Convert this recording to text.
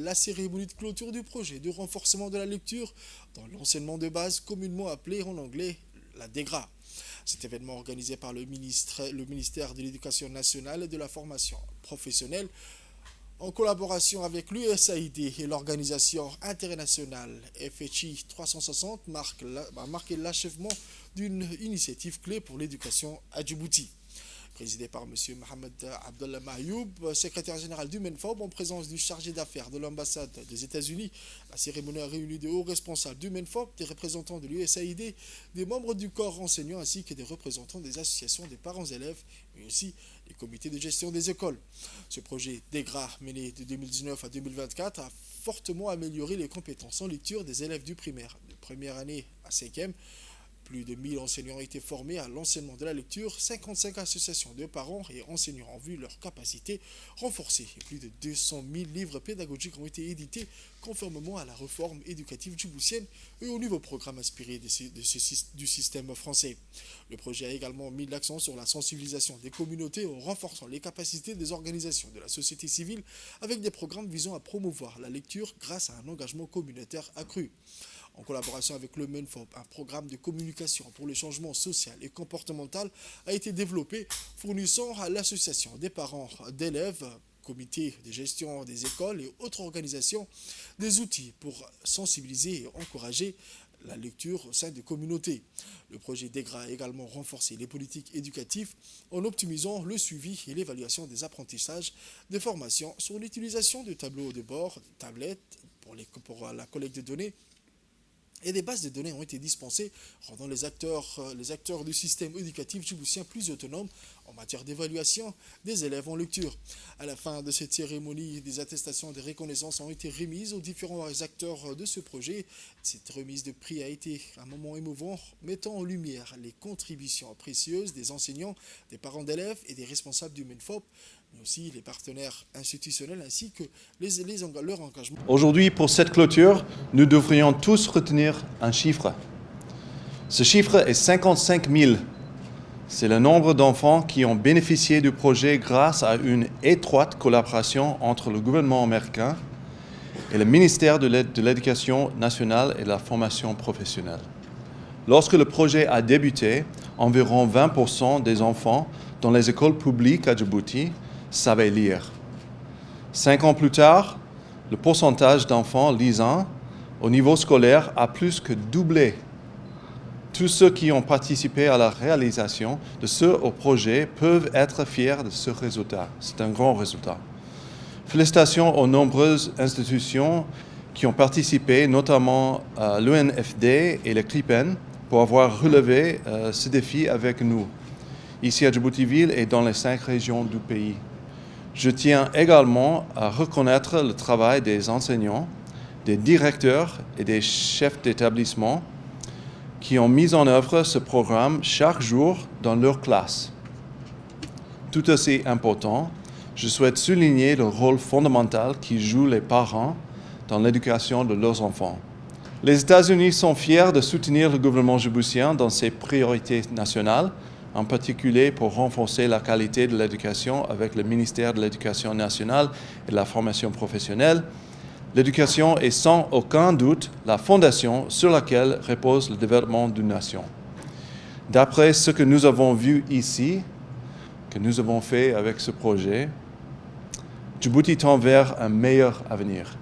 la cérémonie de clôture du projet de renforcement de la lecture dans l'enseignement de base communément appelé en anglais la DEGRA. Cet événement organisé par le ministère de l'Éducation nationale et de la formation professionnelle en collaboration avec l'USAID et l'organisation internationale FHI 360 a marqué l'achèvement d'une initiative clé pour l'éducation à Djibouti. Présidé par M. Mohamed Abdullah Mayoub, secrétaire général du MENFOB, en présence du chargé d'affaires de l'ambassade des États-Unis. La cérémonie a réuni de hauts responsables du MENFOB, des représentants de l'USAID, des membres du corps enseignant ainsi que des représentants des associations des parents-élèves, mais aussi les comités de gestion des écoles. Ce projet DEGRA, mené de 2019 à 2024, a fortement amélioré les compétences en lecture des élèves du primaire, de première année à cinquième. Plus de 1000 enseignants ont été formés à l'enseignement de la lecture, 55 associations de parents et enseignants ont vu leurs capacités renforcées et plus de 200 000 livres pédagogiques ont été édités conformément à la réforme éducative djiboutienne et au nouveau programme inspiré du système français. Le projet a également mis l'accent sur la sensibilisation des communautés en renforçant les capacités des organisations de la société civile avec des programmes visant à promouvoir la lecture grâce à un engagement communautaire accru. En collaboration avec le MENFOB, un programme de communication pour le changement social et comportemental a été développé, fournissant à l'association des parents d'élèves, comités de gestion des écoles et autres organisations des outils pour sensibiliser et encourager la lecture au sein des communautés. Le projet DEGRA a également renforcé les politiques éducatives en optimisant le suivi et l'évaluation des apprentissages, des formations sur l'utilisation de tableaux de bord, de tablettes pour la collecte de données, et des bases de données ont été dispensées, rendant les acteurs du système éducatif djiboutien plus autonomes en matière d'évaluation des élèves en lecture. À la fin de cette cérémonie, des attestations de reconnaissance ont été remises aux différents acteurs de ce projet. Cette remise de prix a été un moment émouvant, mettant en lumière les contributions précieuses des enseignants, des parents d'élèves et des responsables du MENFOB, mais aussi les partenaires institutionnels ainsi que leur engagement. Aujourd'hui, pour cette clôture, nous devrions tous retenir un chiffre. Ce chiffre est 55 000. C'est le nombre d'enfants qui ont bénéficié du projet grâce à une étroite collaboration entre le gouvernement américain et le ministère de l'Éducation nationale et de la formation professionnelle. Lorsque le projet a débuté, environ 20% des enfants dans les écoles publiques à Djibouti savaient lire. 5 ans plus tard, le pourcentage d'enfants lisant au niveau scolaire a plus que doublé. Tous ceux qui ont participé à la réalisation de ce projet peuvent être fiers de ce résultat. C'est un grand résultat. Félicitations aux nombreuses institutions qui ont participé, notamment l'UNFD et le CRIPEN, pour avoir relevé ce défi avec nous, ici à Djibouti-Ville et dans les 5 régions du pays. Je tiens également à reconnaître le travail des enseignants, des directeurs et des chefs d'établissement qui ont mis en œuvre ce programme chaque jour dans leur classe. Tout aussi important, je souhaite souligner le rôle fondamental que jouent les parents dans l'éducation de leurs enfants. Les États-Unis sont fiers de soutenir le gouvernement djiboutien dans ses priorités nationales, en particulier pour renforcer la qualité de l'éducation avec le ministère de l'Éducation nationale et de la formation professionnelle. L'éducation est sans aucun doute la fondation sur laquelle repose le développement d'une nation. D'après ce que nous avons vu ici, que nous avons fait avec ce projet, Djibouti tend vers un meilleur avenir.